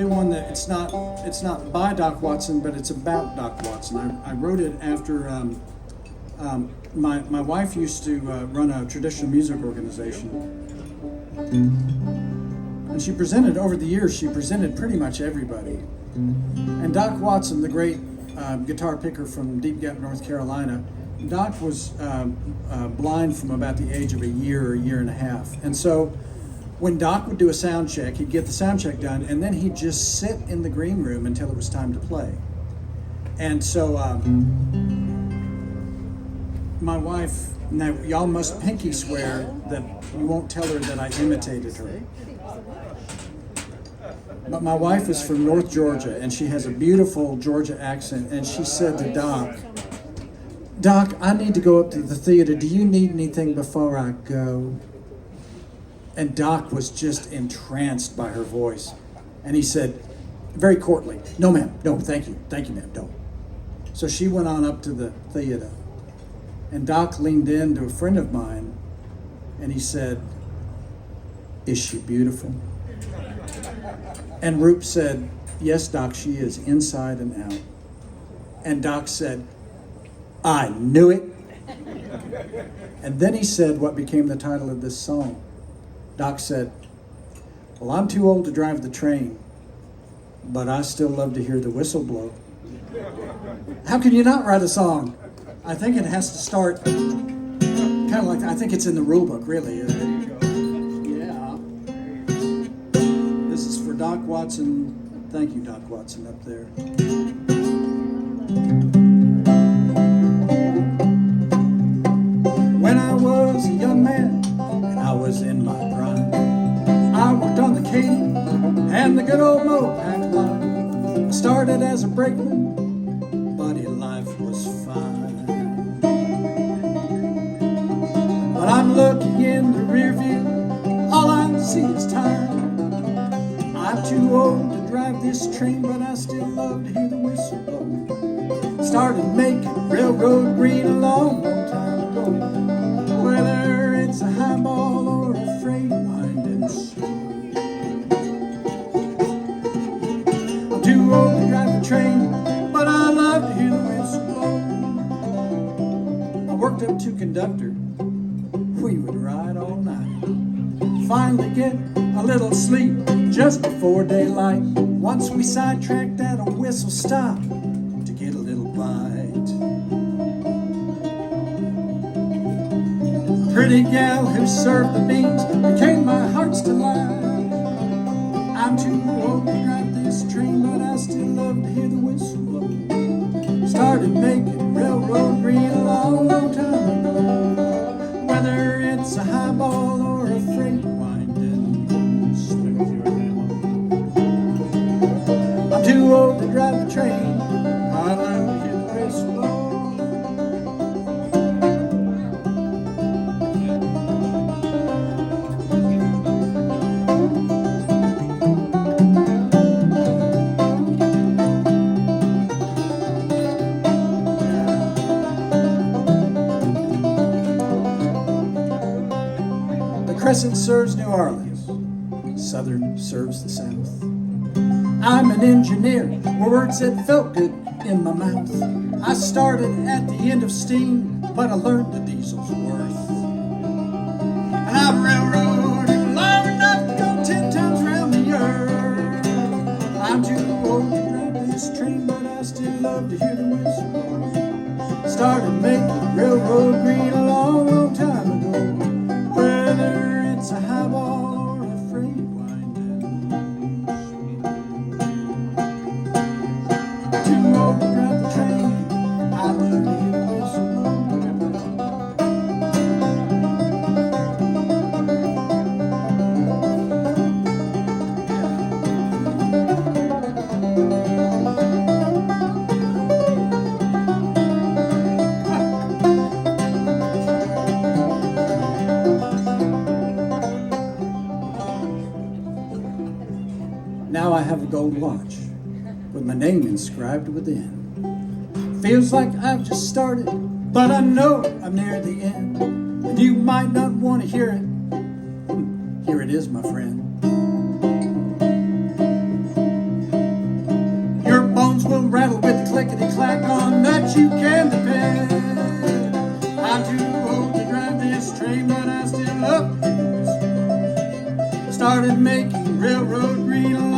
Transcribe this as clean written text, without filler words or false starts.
do one that it's not by Doc Watson, but it's about Doc Watson. I wrote it after my wife used to run a traditional music organization, and she presented over the years. She presented pretty much everybody, and Doc Watson, the great guitar picker from Deep Gap, North Carolina. Doc was blind from about the age of a year and a half. And so when Doc would do a sound check, he'd get the sound check done, and then he'd just sit in the green room until it was time to play. And so my wife, now y'all must pinky swear that you won't tell her that I imitated her. But my wife is from North Georgia, and she has a beautiful Georgia accent, and she said to Doc, I need to go up to the theater. Do you need anything before I go? And Doc was just entranced by her voice. And he said, very courtly, no ma'am, no, thank you ma'am, don't. So she went on up to the theater. And Doc leaned in to a friend of mine, and he said, is she beautiful? And Roop said, yes, Doc, she is inside and out. And Doc said, I knew it. And then he said what became the title of this song. Doc said, well, I'm too old to drive the train, but I still love to hear the whistle blow. How can you not write a song? I think it has to start kind of like, I think it's in the rule book, really. There you go. Yeah. This is for Doc Watson. Thank you, Doc Watson, up there. When I was a young man and I was in my prime, I worked on the cane and the good old Mopac line. I started as a brakeman, buddy, life was fine. But I'm looking in the rear view, all I see is time. I'm too old to drive this train, but I still love to hear the whistle blow. Started making railroad green a long time ago. Whether it's a highball or a freight winding slow. I'm too old to drive the train, but I love to hear the whistle blow. I worked up to conductor, we would ride all night. Finally get a little sleep just before daylight. Once we sidetracked at a whistle stop to get a little bite. Pretty gal who served the beans became my heart's delight. I'm too old to drive this train, but I still love to hear the whistle blow. Started making railroad green a long, long time ago. Whether it's a highball or a freight winding slow. I'm too old to drive the train, I love to hear the whistle blow. Crescent serves New Orleans, Southern serves the South. I'm an engineer, words that felt good in my mouth. I started at the end of steam, but I learned the diesel's worth. And I've railroaded long enough to go 10 times around the earth. I'm too old to drive this train, but I still love to hear the whistle blow. Started making railroad green a long, long time ago. Whether it's a highball or a freight winding slow. Too old to drive the train, I love to hear the whistle blow. Now I have a gold watch with my name inscribed within. Feels like I've just started, but I know I'm near the end. And you might not want to hear it. Here it is, my friend. started making railroad green